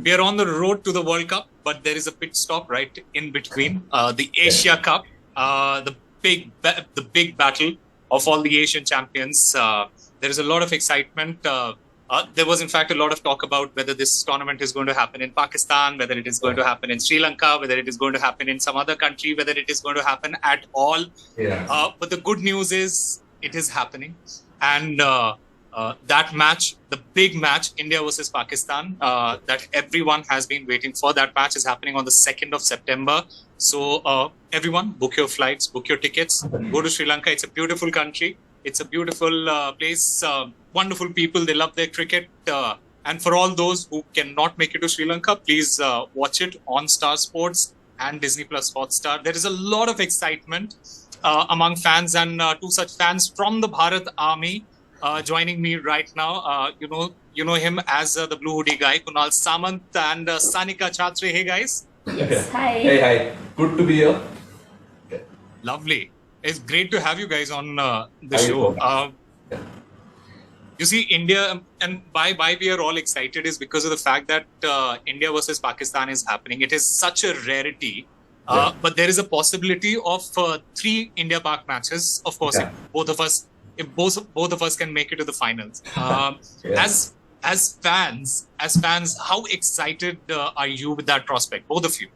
We are on the road to the World Cup, but there is a pit stop right in between. The Asia Cup, the big battle of all the Asian champions. There is a lot of excitement. There was, in fact, a lot of talk about whether this tournament is going to happen in Pakistan, whether it is going to happen in Sri Lanka, whether it is going to happen in some other country, whether it is going to happen at all. But the good news is it is happening. And that match, the big match, India versus Pakistan, that everyone has been waiting for. That match is happening on the 2nd of September. So everyone, book your flights, book your tickets, go to Sri Lanka. It's a beautiful country. It's a beautiful place, wonderful people. They love their cricket. And for all those who cannot make it to Sri Lanka, please watch it on Star Sports and Disney Plus Hotstar. There is a lot of excitement among fans, and two such fans from the Bharat Army joining me right now. You know him as the blue hoodie guy, Kunal, Samant and Sanika, Chhatre. Hey guys. Yes. Hi. Hey, hi. Good to be here. Lovely. It's great to have you guys on the show. You see, India, and why we are all excited is because of the fact that India versus Pakistan is happening. It is such a rarity. But there is a possibility of 3 India-Pak matches. Of course, if both of us can make it to the finals. As fans, how excited are you with that prospect, both of you?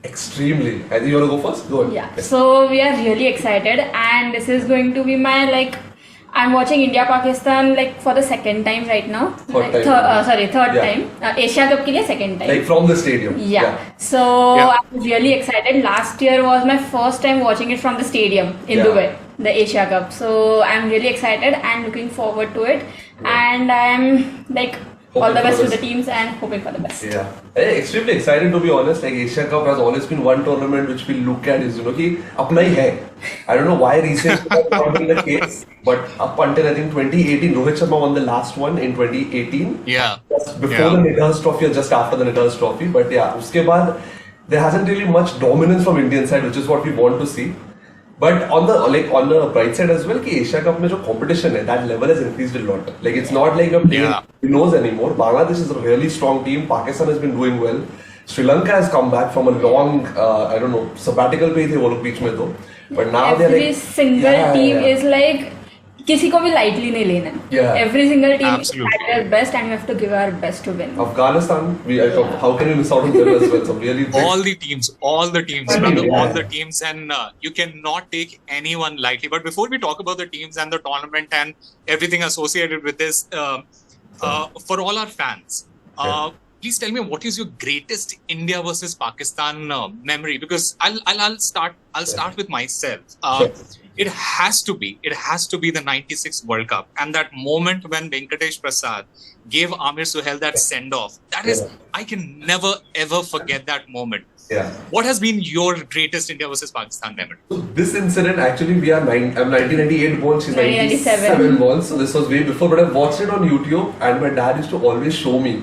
Extremely. I think you want to go first? Go ahead. Yeah. So we are really excited, and this is going to be my I'm watching India-Pakistan for the second time right now. Third time. Asia Cup ke liye second time. From the stadium. Yeah. So I'm really excited. Last year was my first time watching it from the stadium in Dubai, the Asia Cup. So I'm really excited and looking forward to it. And I'm all the best to the teams and hoping for the best. Yeah. I'm extremely excited, to be honest. Asia Cup has always been one tournament which we look at is, ki apna hi hai. I don't know why recently that's not been the case, but up until I think 2018, Rohit Sharma won the last one in 2018. Yeah. Just before the Nidhas Trophy or just after the Nidhas Trophy. But yeah, uske baad, there hasn't really much dominance from Indian side, which is what we want to see. But on the bright side as well, ki Asia Cup mein jo competition hai, that level has increased a lot. It's not like a team knows anymore. Bangladesh is a really strong team. Pakistan has been doing well. Sri Lanka has come back from a long, sabbatical pe the wo log beech mein to. But now every single team is किसी को भी lightly नहीं लेना. Every single team is at their best, and we have to give our best to win. Afghanistan, how can we miss out on them as well? So really all the teams, brother, all the teams, and you cannot take anyone lightly. But before we talk about the teams and the tournament and everything associated with this, for all our fans, please tell me, what is your greatest India versus Pakistan memory? Because I'll start with myself. It has to be the 96 World Cup, and that moment when Venkatesh Prasad gave Amir Suhail that send-off. That is, I can never ever forget that moment. What has been your greatest India versus Pakistan memory? So this incident, actually, I'm 1998 born, she's 1997 born, so this was way before, but I watched it on YouTube, and my dad used to always show me,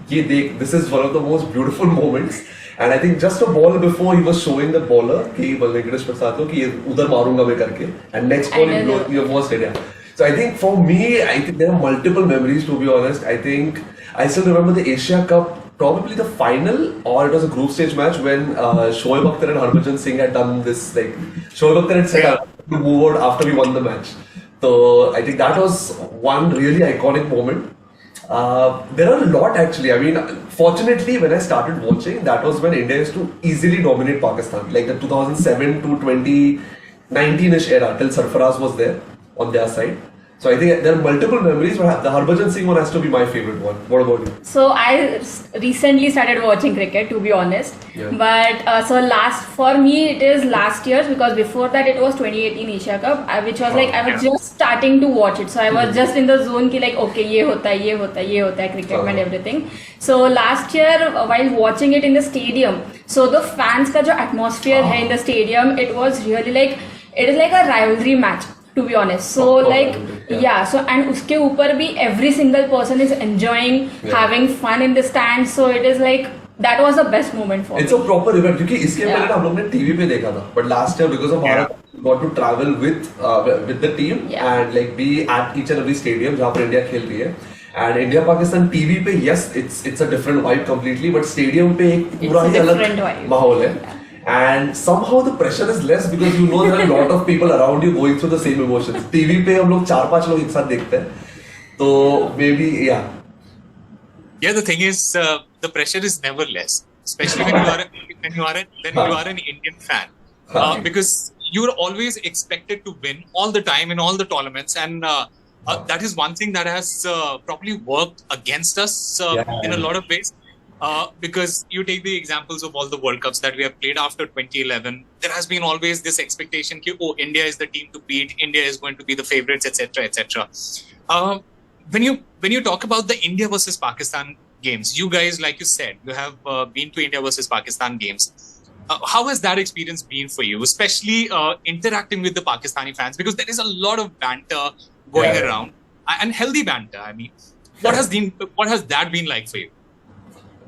this is one of the most beautiful moments. And I think just a ball before, he was showing the bowler, Venkatesh Prasad, udhar marunga mein karke, and next ball he blew your first area. So I think for me, I think there are multiple memories, to be honest. I think I still remember the Asia Cup, probably the final, or it was a group stage match when Shoaib Akhtar and Harbhajan Singh had done this, Shoaib Akhtar had said to move out after we won the match. So I think that was one really iconic moment. There are a lot actually. I mean, fortunately, when I started watching, that was when India used to easily dominate Pakistan. The 2007 to 2019-ish era, till Sarfaraz was there on their side. So I think there are multiple memories, but the Harbhajan Singh one has to be my favorite one. What about you? So I recently started watching cricket, to be honest. But for me it is last year's, because before that it was 2018 Asia Cup, which was I was just starting to watch it. So I was just in the zone ki okay, ye hota hai cricket and everything. So last year while watching it in the stadium, so the fans ka jo atmosphere hai in the stadium, it was really it is like a rivalry match, to be honest. So so and uske upar bhi every single person is enjoying, having fun in the stands. So it is that was the best moment for me. It's a proper event, क्योंकि इसके पहले हम लोग ने TV पे देखा था. But last year, because of Bharat, got to travel with the team and be at each and every stadium जहाँ पर India खेल रही है. And India Pakistan TV पे yes it's a different vibe completely, but stadium पे एक पूरा ही अलग माहौल है. And somehow the pressure is less because you know there are a lot of people around you going through the same emotions. TV पे हम लोग 4-5 लोग एक साथ देखते हैं, तो maybe yeah. Yeah, the thing is, the pressure is never less, especially when you are an Indian fan, because you're always expected to win all the time in all the tournaments, and that is one thing that has probably worked against us in a lot of ways. Because you take the examples of all the World Cups that we have played after 2011, there has been always this expectation that, oh, India is the team to beat, India is going to be the favorites, etc., etc. When you talk about the India versus Pakistan games, you guys, like you said, you have been to India versus Pakistan games. How has that experience been for you, especially interacting with the Pakistani fans? Because there is a lot of banter going around, and healthy banter. I mean, what has that been like for you?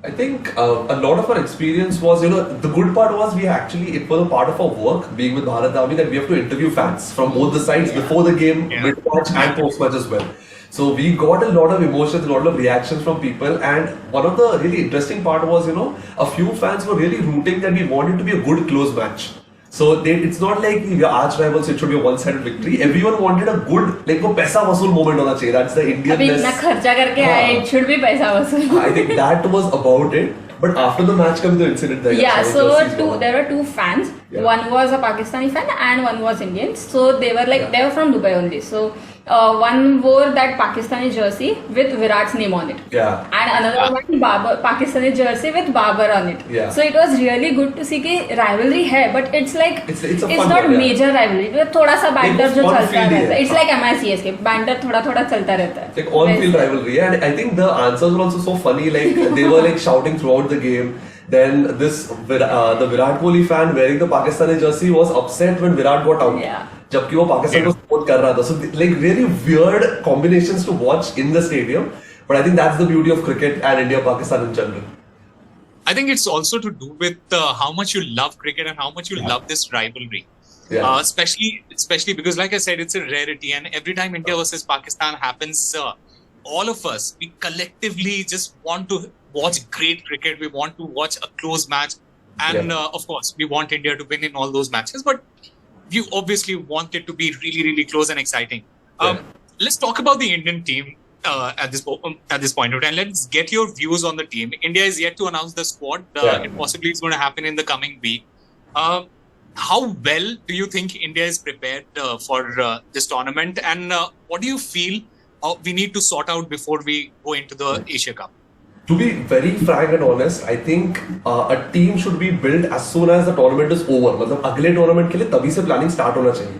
I think a lot of our experience was, the good part was it was a part of our work being with Bharat Army that we have to interview fans from both the sides before the game, mid-match and post-match as well. So we got a lot of emotions, a lot of reactions from people, and one of the really interesting part was, a few fans were really rooting that we want it to be a good close match. So it's not like we are arch rivals, it should be a one-sided victory. Everyone wanted a good, like वो पैसा वसूल moment होना चाहिए. That's the Indianness. अभी इतना खर्चा करके आए, it should be पैसा वसूल. I think that was about it. But after the match comes the incident there. Yeah, so there were two fans. Yeah. One was a Pakistani fan and one was Indian. So they were they were from Dubai only. So one wore that Pakistani jersey with Virat's name on it. Yeah. And another one Pakistani jersey with Babar on it. Yeah. So it was really good to see कि rivalry है, but it's like it's not major rivalry. थोड़ा सा banter जो चलता रहता है. It's like MICSK. Banter थोड़ा चलता रहता है. Like on-field rivalry, and I think the answers were also so funny. Like they were like shouting throughout the game. Then the Virat Kohli fan wearing the Pakistani jersey was upset when Virat got out. Yeah. जबकि वो पाकिस्तान को support कर रहा था. So like really weird combinations to watch in the stadium. But I think that's the beauty of cricket and India-Pakistan in general. I think it's also to do with how much you love cricket and how much you love this rivalry. Yeah. Especially because, like I said, it's a rarity, and every time India versus Pakistan happens, all of us, we collectively just want to watch great cricket. We want to watch a close match, and of course, we want India to win in all those matches. But you obviously want it to be really, really close and exciting. Let's talk about the Indian team at this point of time. Let's get your views on the team. India is yet to announce the squad. It possibly is going to happen in the coming week. How well do you think India is prepared for this tournament, and what do you feel we need to sort out before we go into the Asia Cup? To be very frank and honest, I think a team should be built as soon as the tournament is over. मतलब अगले tournament के लिए तभी से planning start होना चाहिए.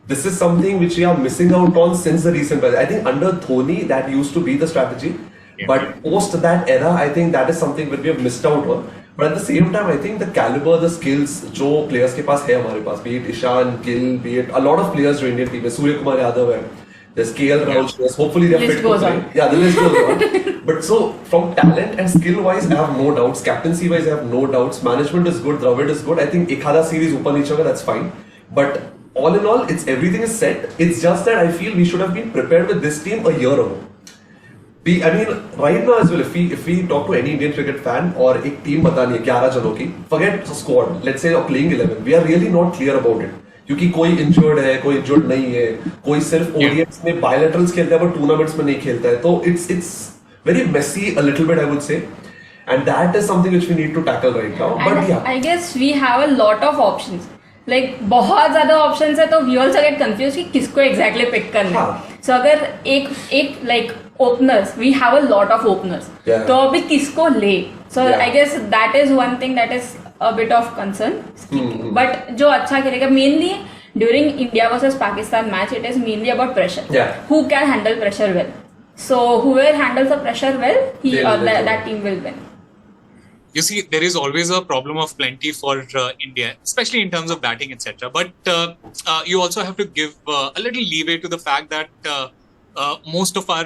This is something which we are missing out on since the recent past. I think under Dhoni that used to be the strategy, but post that era, I think that is something that we have missed out on. But at the same time, I think the caliber, the skills जो players के पास है हमारे पास, be it Ishan, Gill, be it a lot of players जो Indian team में, Surya Kumar Yadav है. There's KL Rahul, hopefully they're fit to play. Yeah, the list goes on. But so, from talent and skill-wise, I have no doubts. Captaincy-wise, I have no doubts. Management is good. Dravid is good. I think Ekhada series open each other, that's fine. But all in all, everything is set. It's just that I feel we should have been prepared with this team a year ago. I mean, right now as well, if we talk to any Indian cricket fan or a team बता नहीं 11 जनों की, forget squad. Let's say you're playing 11. We are really not clear about it. क्योंकि कोई injured है, कोई injured नहीं है, कोई सिर्फ ओडीआईस में बायलैटरल्स खेलता है पर टूर्नामेंट्स में नहीं खेलता है, तो it's very messy a little bit I would say, and that is something which we need to tackle right now. But yeah, I guess we have a lot of options. Like बहुत ज़्यादा options है तो we also get confused कि किसको exactly pick करना है. So अगर एक like openers, we have a lot of openers. तो अभी किसको ले? So I guess that is one thing that is a bit of concern. But जो अच्छा खेलेगा mainly during India versus Pakistan match, it is mainly about pressure. Who can handle pressure well? So whoever handles the pressure well, that team will win. You see, there is always a problem of plenty for India, especially in terms of batting, etc. But you also have to give a little leeway to the fact that most of our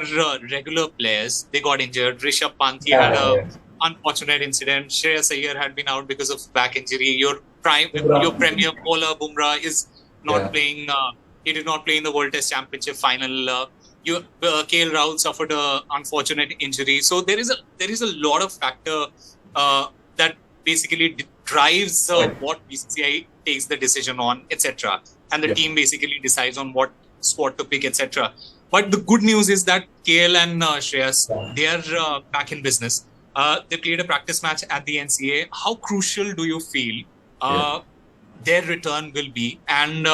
regular players, they got injured. Rishabh Pant had a unfortunate incident. Shreyas Iyer had been out because of back injury. Your premier bowler Bumrah is not playing. He did not play in the World Test Championship final. KL Rahul suffered a unfortunate injury. So there is a lot of factor that basically drives what BCCI takes the decision on, etc. And the team basically decides on what squad to pick, etc. But the good news is that KL and Shreyas, they are back in business. They played a practice match at the NCA. How crucial do you feel their return will be? And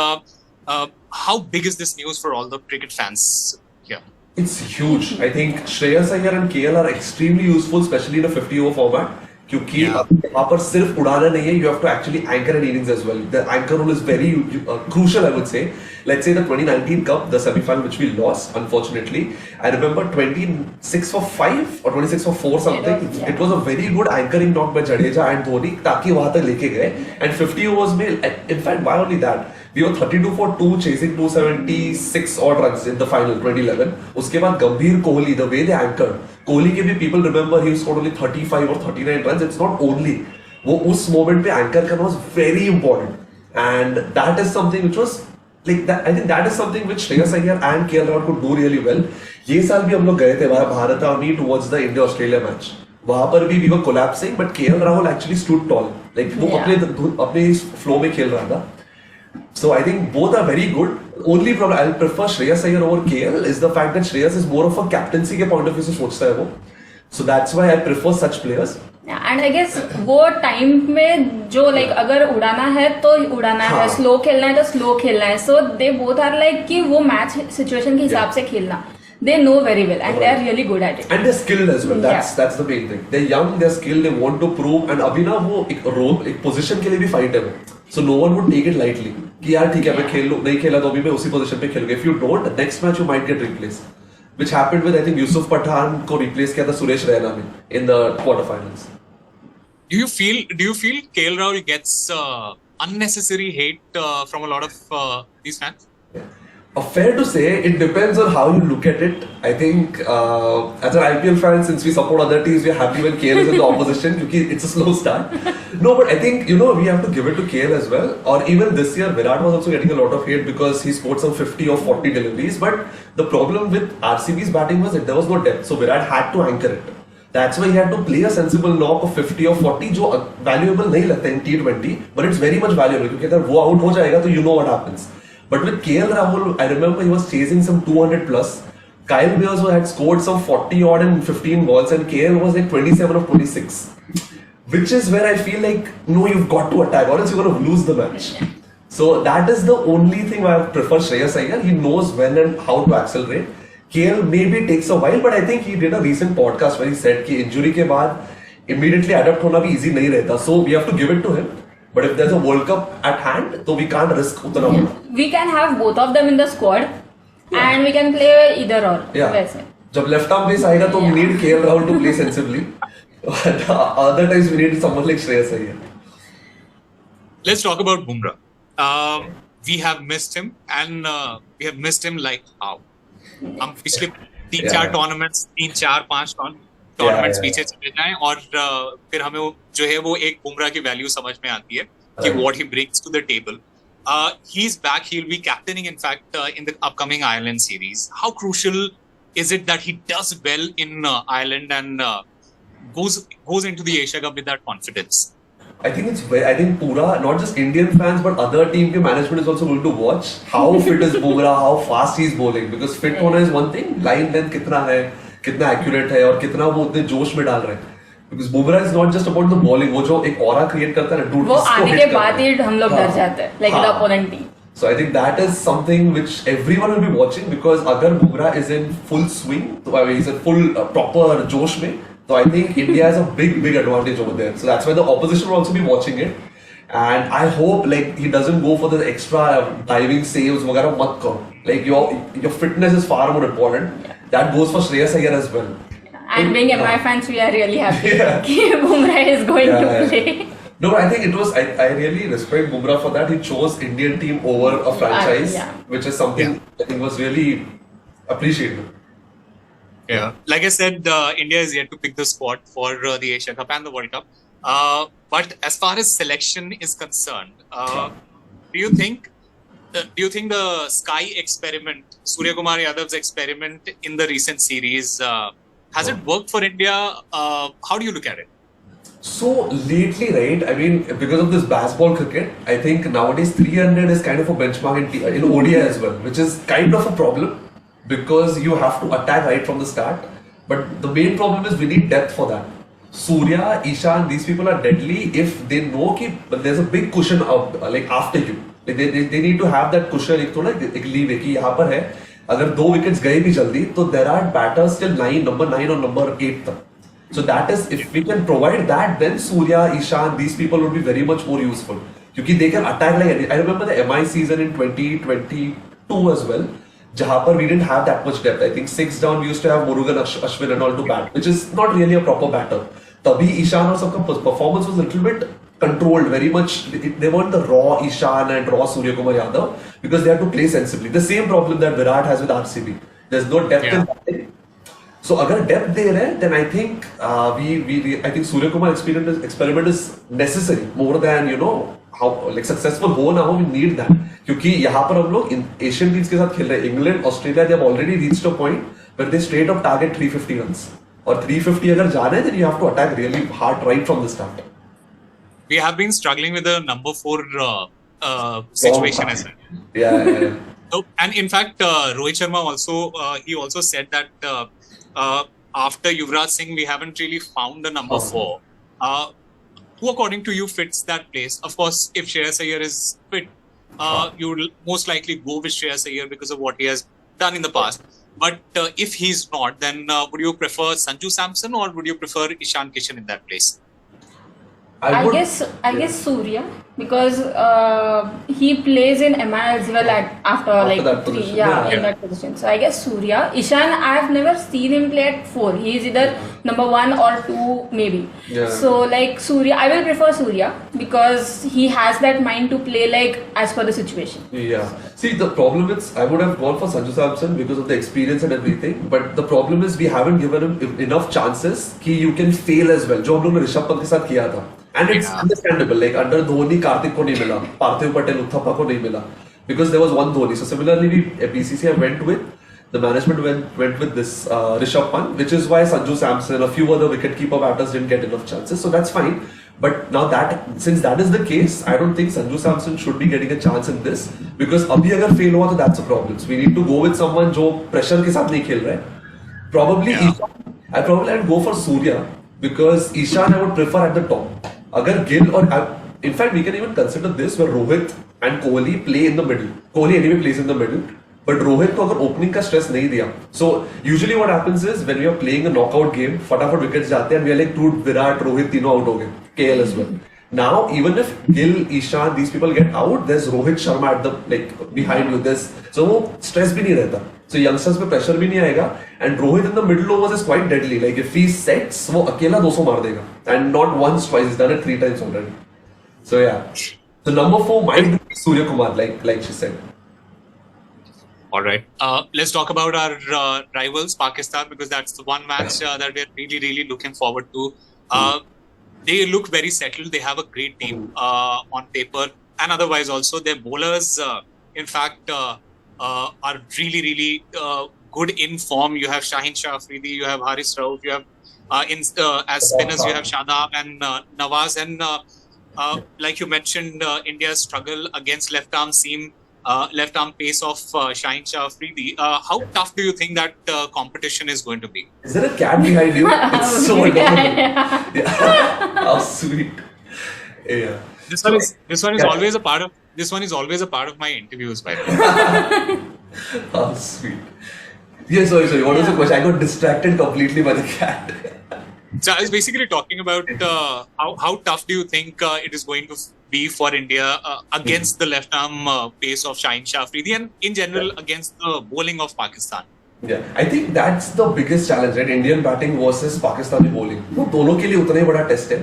how big is this news for all the cricket fans here? It's huge. I think Shreyas Iyer and KL are extremely useful, especially in a 50-over format. क्योंकि वहाँ पर सिर्फ उड़ाना नहीं है, you have to actually anchor an innings as well. The anchor role is very crucial, I would say. Let's say the 2019 Cup, the semi-final which we lost, unfortunately. I remember 26 for 5 or 26 for 4 something. It was a very good anchoring knock by Jadeja and Dhoni, ताकि वहाँ तक लेके गए. And 50 overs में, in fact, why only that? We were 32 for 2, chasing 276 odd runs in the final 2011. उसके बाद गंभीर Kohli, the way they anchored. Kohli के भी people remember he scored only 35 or 39 runs. It's not only. वो उस moment पे anchor करना was very important. And that is something which was like that. I think that is something which Shreyas Iyer and KL Rahul could do really well. ये साल भी हम लोग गए थे Bharat army towards the India-Australia match. वहाँ पर भी we were collapsing, but KL Rahul actually stood tall. Like वो अपने flow में खेल रहा था. So I think both are very good. Only problem I'll prefer Shreyas Iyer over KL is the fact that Shreyas is more of a captaincy के point of view से सोचता है वो. So that's why I prefer such players. And I guess वो time में जो like अगर उड़ाना है तो उड़ाना है, स्लो खेलना है तो स्लो खेलना है. So they both are like कि वो मैच सिचुएशन के हिसाब से खेलना. They know very well and they are really good at it. And they're skilled as well. That's the main thing. They're young, they're skilled, they want to prove. And अभी ना वो एक role, एक position के लिए भी fight है वो. So no one would take it lightly. कि यार ठीक है मैं खेल लूँ, नहीं खेला तो अभी मैं उसी position पे खेलूँगा. If you don't, the next match you might get replaced. Which happened with I think Yusuf Pathan को replace किया था सुरेश रैना में in the quarterfinals. Do you feel KL Rahul gets unnecessary hate from a lot of these fans? Fair to say, it depends on how you look at it. I think as an IPL fan, since we support other teams, we're happy when KL is in the opposition because it's a slow start. No, but I think, we have to give it to KL as well. Or even this year, Virat was also getting a lot of hate because he scored some 50 or 40 deliveries. But the problem with RCB's batting was that there was no depth. So Virat had to anchor it. That's why he had to play a sensible knock of 50 or 40 जो valuable नहीं लगता in T20, but it's very much valuable क्योंकि अगर वो out हो जाएगा तो you know what happens. But with KL Rahul, I remember he was chasing some 200 plus. Kyle Mayers had scored some 40 odd in 15 balls and KL was like 27 of 26. Which is where I feel like, no, you've got to attack or else you're going to lose the match. So that is the only thing I prefer Shreyas Iyer. He knows when and how to accelerate. KL maybe takes a while, but I think he did a recent podcast where he said कि injury के बाद immediately adapt होना भी easy नहीं रहता. So we have to give it to him. But if there's a World Cup at hand, so we can't risk उतना. We can have both of them in the squad, and we can play either or. वैसे. जब left arm pace आएगा तो we need KL Rahul to play sensibly. Other times we need someone like Shreyas Iyer. Let's talk about Bumrah. We have missed him, and we have missed him like how? हम पिछले 3-4 tournaments 3-4-5 tournaments पीछे चले जाएं और फिर हमें जो है वो एक बुमराह की वैल्यू समझ में आती है कि what he brings to the table. He's back. He'll be captaining, in fact, in the upcoming Ireland series. How crucial is it that he does well in Ireland and goes into the Asia Cup with that confidence? I think Pura, not just Indian fans but other team के management is also going to watch how fit is Bumrah, how fast he's bowling, because fit होना is one thing, line length कितना है, कितना accurate है और कितना वो उतने जोश में डाल रहे हैं. Because Bumrah is not just about the bowling, वो जो एक aura create करता है ना, dude, वो आने के बाद ही हम लोग डर जाते हैं, like the opponent team. So I think that is something which everyone will be watching, because अगर Bumrah is in full swing, तो he's in full proper जोश में, so I think India has a big advantage over there. So that's why the opposition will also be watching it. And I hope like he doesn't go for the extra diving saves, वगैरह मत करो. Like your fitness is far more important. That goes for Shreyas Iyer as well. And being MI fans, we are really happy that Bumrah is going to play. No, but I think it was. I really respect Bumrah for that. He chose Indian team over a franchise, which is something I think was really appreciated. Yeah, like I said, India is yet to pick the squad for the Asia Cup and the World Cup. But as far as selection is concerned, do you think do you think the Sky experiment, Surya Kumar Yadav's experiment in the recent series, has it worked for India? How do you look at it? So lately, right? I mean, because of this baseball cricket, I think nowadays 300 is kind of a benchmark in ODI as well, which is kind of a problem because you have to attack right from the start. But the main problem is we need depth for that. Surya, Ishan, these people are deadly if they know that there's a big cushion out, like after you. Like they need to have that cushion, एक leave है कि यहाँ पर है. अगर 2 wickets गए भी जल्दी, तो there are batters till number 9 or number 8 तक. So that is, if we can provide that, then Surya, Ishan, these people would be very much more useful. Because they can attack like anything. I remember the MI season in 2022 as well. Jahan par we didn't have that much depth. I think 6 down we used to have Murugan, Ashwin and all to bat, which is not really a proper batter. Tabhi Ishan or सबका performance was a little bit controlled, very much. They weren't the raw Ishan and raw Surya Kumar Yadav because they had to play sensibly. The same problem that Virat has with RCB. There's no depth in batting. So अगर depth दे रहे हैं, then I think I think Surya Kumar experiment is necessary more than how like successful हो ना हो, we need that. क्योंकि यहाँ पर हम लोग Asian teams के साथ खेल रहे हैं. England, Australia, they have already reached a point where they straight up target 350 runs. और 350 अगर जाना है, then you have to attack really hard right from the start. We have been struggling with the number 4 situation as well. Yeah. So, and in fact, Rohit Sharma also said that after Yuvraj Singh, we haven't really found a number 4. Who, according to you, fits that place? Of course, if Shreyas Iyer is fit, you will most likely go with Shreyas Iyer because of what he has done in the past. But if he's not, then would you prefer Sanju Samson or would you prefer Ishan Kishan in that place? I guess Surya, because he plays in MI as well after like that 3 position. in that position. So I guess Surya. Ishan, I've never seen him play at 4. He's either number 1 or 2 maybe. Yeah. So like Surya, I will prefer Surya because he has that mind to play like as per the situation. Yeah. See, the problem is I would have gone for Sanju Samson because of the experience and everything. But the problem is we haven't given him enough chances कि you can fail as well. जो हम लोग ने ऋषभ पंत के साथ किया था. And it's understandable. Like under Dhoni, Karthik को नहीं मिला, Parthiv Patel, Uthappa को नहीं मिला, because there was one Dhoni. So similarly, BCCI went with the management went with this Rishabh Pant, which is why Sanju Samson, a few other wicketkeeper batters didn't get enough chances. So that's fine. But now since that is the case, I don't think Sanju Samson should be getting a chance in this because अभी अगर fail हुआ तो that's a problem. So we need to go with someone जो pressure के साथ नहीं खेल रहा है. Probably Ishan. I'd go for Surya because Ishan I would prefer at the top. अगर गिल और in fact we can even consider this where Rohit and Kohli play in the middle. Kohli anyway plays in the middle, but Rohit को अगर opening का stress नहीं दिया. So usually what happens is when we are playing a knockout game, फटाफट wickets जाते हैं and we are like dude, Virat, Rohit तीनों out हो गए. KL as well. Now even if Gill, Ishan, these people get out, there's Rohit Sharma at the behind you. So stress भी नहीं रहता. So youngsters पे pressure भी नहीं आएगा and Rohit in the middle overs is quite deadly. Like if he sets, वो अकेला 200 मार देगा and not once, twice. He's done it 3 times already. So yeah. So number 4 might be Surya Kumar, like she said. All right. Let's talk about our rivals, Pakistan, because that's the one match that we're really, really looking forward to. They look very settled. They have a great team on paper and otherwise also. Their bowlers, in fact, are really, really good in form. You have Shaheen Shah Afridi, you have Haris Rauf, you have as spinners you have Shadab and Nawaz, and like you mentioned, India's struggle against left arm pace of Shaheen Shah Afridi. How tough do you think that competition is going to be? Is there a cat behind you? It's so adorable. Yeah. How sweet. Yeah. This one is always a part of my interviews, by the way. How sweet. Yeah, sorry. What was the question? I got distracted completely by the cat. So I was basically talking about how tough do you think it is going to be for India against the left arm pace of Shaheen Shah Afridi and in general against the bowling of Pakistan? Yeah, I think that's the biggest challenge, right? Indian batting versus Pakistani bowling. वो दोनों के लिए उतना ही बड़ा test है.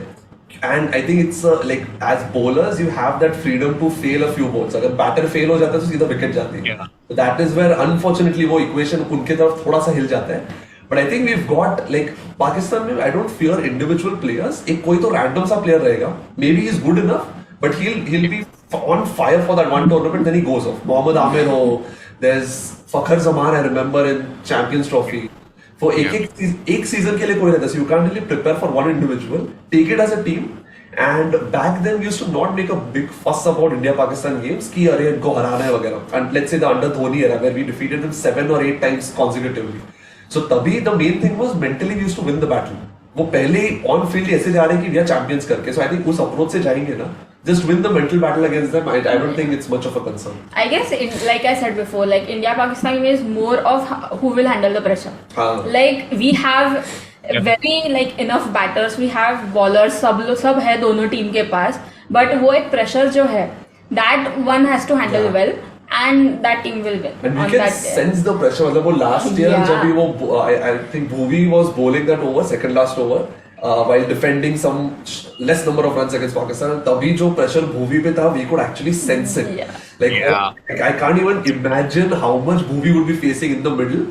And I think it's like as bowlers you have that freedom to fail a few balls. अगर batter fail हो जाता है तो सीधा wicket जाती है. Yeah. So that is where unfortunately वो equation उनके तरफ थोड़ा सा हिल जाता है. But I think we've got like Pakistan में I don't fear individual players. एक कोई तो random सा player रहेगा. Maybe he's good enough, but he'll be on fire for that one tournament, then he goes off. Mohammad Amir ho, there's Fakhar Zaman, I remember in Champions Trophy. For एक season के लिए कोई रहता है, so you can't really prepare for one individual. Take it as a team. And back then we used to not make a big fuss about India-Pakistan games कि अरे इनको हराना है वगैरह. And let's say the under Dhoni era where we defeated them 7 or 8 times consecutively. So तभी the main thing was mentally we used to win the battle. वो पहले on field ऐसे जा रहे हैं कि we are champions करके. So I think उस approach से जाएंगे ना. Just win the mental battle against them. I don't think it's much of a concern. I guess, like I said before, like India-Pakistan is more of who will handle the pressure. Like we have very like enough batters, we have ballers, सब है दोनों team के पास. But वो एक pressure जो है, that one has to handle well. And that team will win. And we can sense the pressure. मतलब वो last year जब भी वो I think Bhuvi was bowling that over, second last over, while defending some less number of runs against Pakistan. तभी जो pressure Bhuvi पे था, we could actually sense it. Like I can't even imagine how much Bhuvi would be facing in the middle.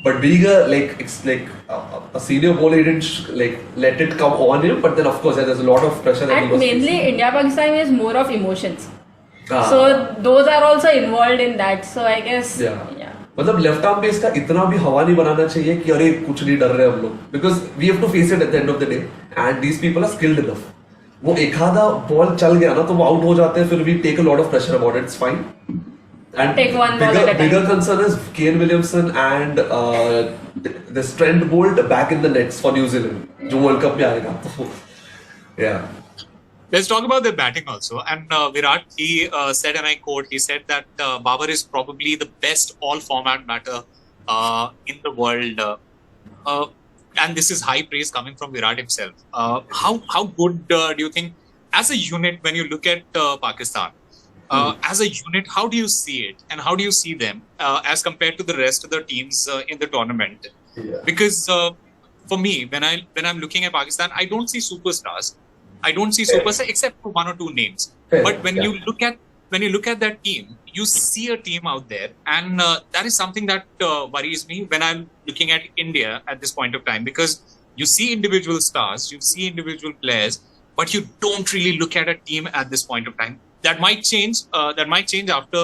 But being a senior bowler, he didn't like let it come on him. But then of course there's a lot of pressure. And mainly India-Pakistan is more of emotions. So those are also involved in that. So I guess मतलब left arm पे इसका इतना भी हवा नहीं बनाना चाहिए कि अरे कुछ नहीं डर रहे हम लोग, because we have to face it at the end of the day and these people are skilled enough. वो एक आधा बॉल चल गया ना तो वो आउट हो जाते हैं, फिर we take a lot of pressure about it. It's fine. And take one ball at a time. Bigger concern is Kane Williamson and this Trent Bolt back in the nets for New Zealand जो world cup में आएगा. Yeah. Let's talk about their batting also. And Virat, he said, and I quote, he said that Babar is probably the best all-format batter in the world. And this is high praise coming from Virat himself. How good do you think, as a unit, when you look at Pakistan, as a unit, how do you see it? And how do you see them as compared to the rest of the teams in the tournament? Because for me, when I'm looking at Pakistan, I don't see superstars. I don't see superstars except for one or two names. But when you look at that team, you see a team out there, and that is something that worries me when I'm looking at India at this point of time, because you see individual stars, you see individual players, but you don't really look at a team at this point of time. That might change. That might change after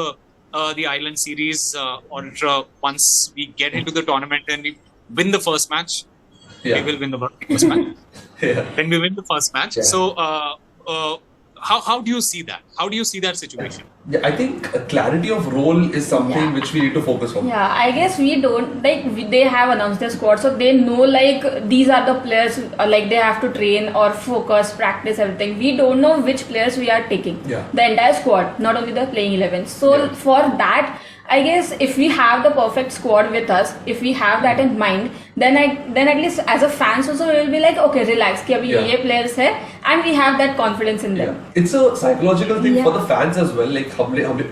the Island series, or once we get into the tournament and we win the first match. We will win the first match. When we win the first match. So, how do you see that? How do you see that situation? I think clarity of role is something which we need to focus on. I guess we don't they have announced their squad, so they know like these are the players like they have to train or focus, practice everything. We don't know which players we are taking. The entire squad, not only the playing 11. So for that, I guess if we have the perfect squad with us, if we have that in mind, then at least as a fans also we will be like, okay, relax, कि अभी ये players है, and we have that confidence in them. It's a psychological thing for the fans as well. Like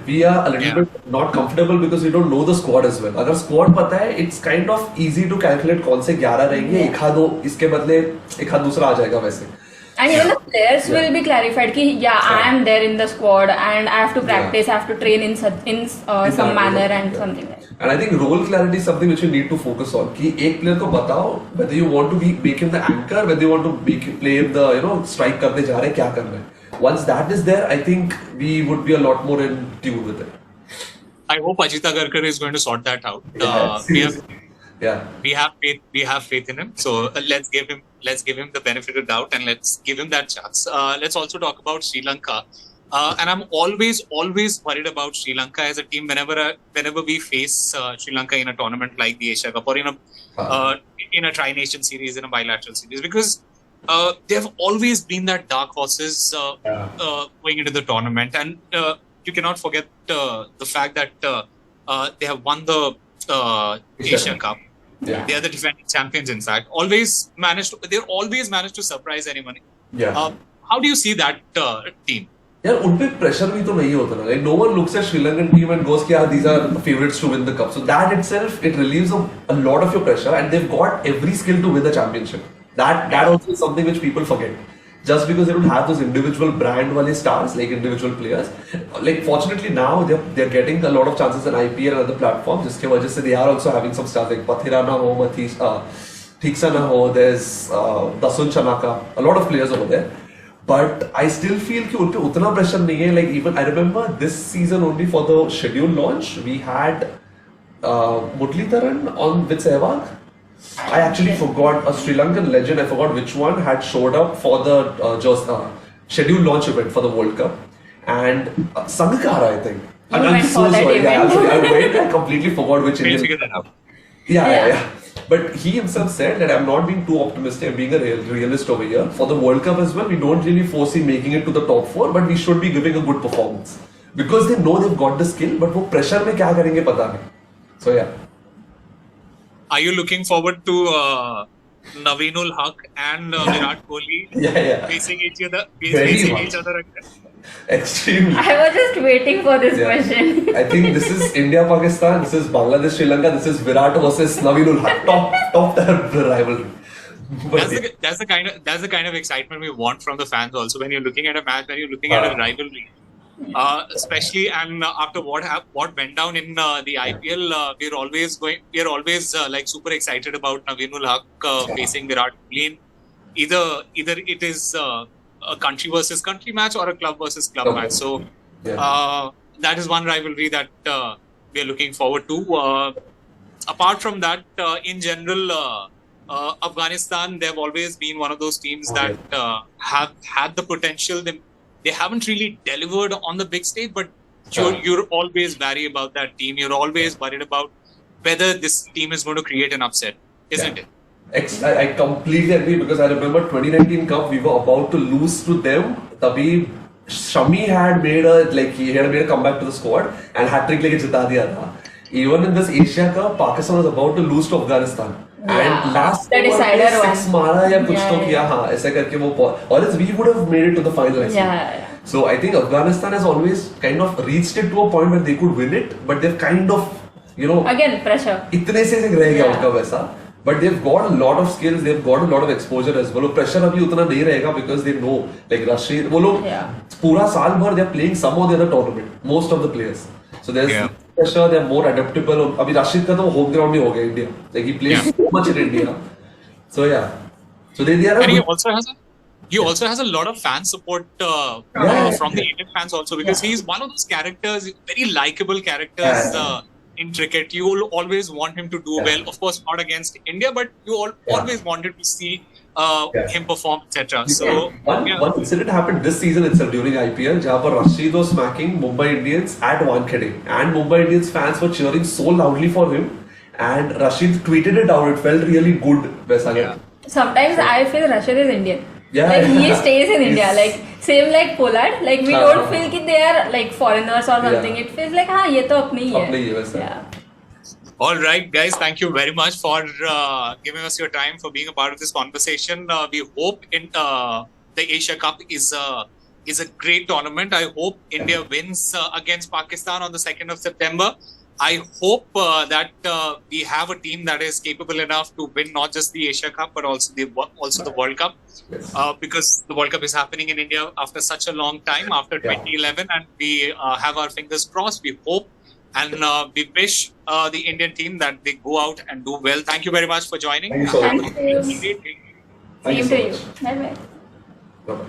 we are a little bit not comfortable because we don't know the squad as well. अगर squad पता है, it's kind of easy to calculate कौन से 11 रहेंगे, एक आध दो इसके बदले एक आध दूसरा आ जाएगा वैसे. And even the players will be clarified कि I am there in the squad and I have to practice, I have to train in some manner and something like that. And I think role clarity is something which you need to focus on. कि एक player को बताओ whether you want to make him the anchor, whether you want to play him the strike करते जा रहे हैं, क्या करना है. Once that is there, I think we would be a lot more in tune with it. I hope Ajita Garkar is going to sort that out. We have faith in him. So let's give him the benefit of doubt and let's give him that chance. Let's also talk about Sri Lanka. And I'm always worried about Sri Lanka as a team whenever we face Sri Lanka in a tournament like the Asia Cup or in a tri-nation series, in a bilateral series, because they have always been that dark horses going into the tournament. And you cannot forget the fact that they have won the Asia Cup. They are the defending champions. In fact, they've always managed to surprise anyone. How do you see that team? यार उन पे pressure भी तो नहीं होता ना. Like no one looks at Sri Lankan team and goes कि these are the favorites to win the cup. So that itself, it relieves a lot of your pressure, and they've got every skill to win the championship. That also is something which people forget. Just because they don't have those individual brand wale stars, like individual players. Like fortunately now they're getting a lot of chances in IPL and other platforms. जिसके वजह से they are also having some stars like Pathirana ho, Theeksana ho, there's Dasun Chanaka, a lot of players over there. But I still feel कि उन पे उतना pressure नहीं है. Like even I remember this season only for the schedule launch we had Muralidharan on with Sehwag. I actually forgot a Sri Lankan legend. I forgot which one had showed up for the schedule launch event for the World Cup, and Sanika, I think. You went so for that sorry. event. Yeah, absolutely. I went. I completely forgot which We'll Indian. figure that out. Yeah. But he himself said that I'm not being too optimistic. I'm being a realist over here. For the World Cup as well, we don't really foresee making it to the top 4, but we should be giving a good performance because they know they've got the skill. But वो pressure में क्या करेंगे पता नहीं. So yeah. Are you looking forward to Naveenul Haq and Virat Kohli facing each other? Again? Extremely. I was just waiting for this question. I think this is India, Pakistan, this is Bangladesh, Sri Lanka, this is Virat versus Naveenul Haq. Top rivalry. That's the kind of excitement we want from the fans also when you're looking at a match, when you're looking at a rivalry. Especially and after what went down in the IPL, we're always like super excited about Naveenul Haq facing Virat Kohli. Either it is a country versus country match or a club versus club match. So that is one rivalry that we are looking forward to. Apart from that, in general, Afghanistan, they've always been one of those teams that have had the potential. They haven't really delivered on the big stage, but you're always wary about that team. You're always worried about whether this team is going to create an upset, isn't it? I completely agree because I remember 2019 Cup, we were about to lose to them. Tabhi Shami had made a comeback to the squad and hat-trick leke jita diya tha. Even in this Asia Cup, Pakistan was about to lose to Afghanistan. And last the decider six mara ya kuch to kiya aisa karke wo or else we would have made it to the final. So I think Afghanistan has always kind of reached it to a point where they could win it, but they've kind of again pressure. इतने से रह गया उनका वैसा. But they've got a lot of skills, they've got a lot of exposure as well. Pressure अभी उतना नहीं रहेगा because they know like Rashid वो लोग पूरा साल भर they're playing some of the other tournament, most of the players. So there's pressure, they're more adaptable. अभी Rashid का तो home ground ही हो गया India. Like he plays so much in India. So so they are. And he also has a lot of fan support from the Indian fans also because he's one of those characters, very likable characters. In cricket, you will always want him to do well. Of course, not against India, but you always wanted to see him perform, etc. So one incident happened this season itself during IPL, where Rashid was smacking Mumbai Indians at Wankhede, and Mumbai Indians fans were cheering so loudly for him, and Rashid tweeted it out. It felt really good. Sometimes I feel Rashid is Indian. Like he stays in India, like same like Pollard. Like we don't feel that they are like foreigners or something. It feels like ये तो अपने ही है. All right, guys. Thank you very much for giving us your time, for being a part of this conversation. We hope the Asia Cup is a great tournament. I hope India wins against Pakistan on the 2nd of September. I hope that we have a team that is capable enough to win not just the Asia Cup but also the World Cup, because the World Cup is happening in India after such a long time, after 2011, and we have our fingers crossed. We hope and we wish the Indian team that they go out and do well. Thank you very much for joining. Thank you so much. Same to you. Bye bye. Bye bye.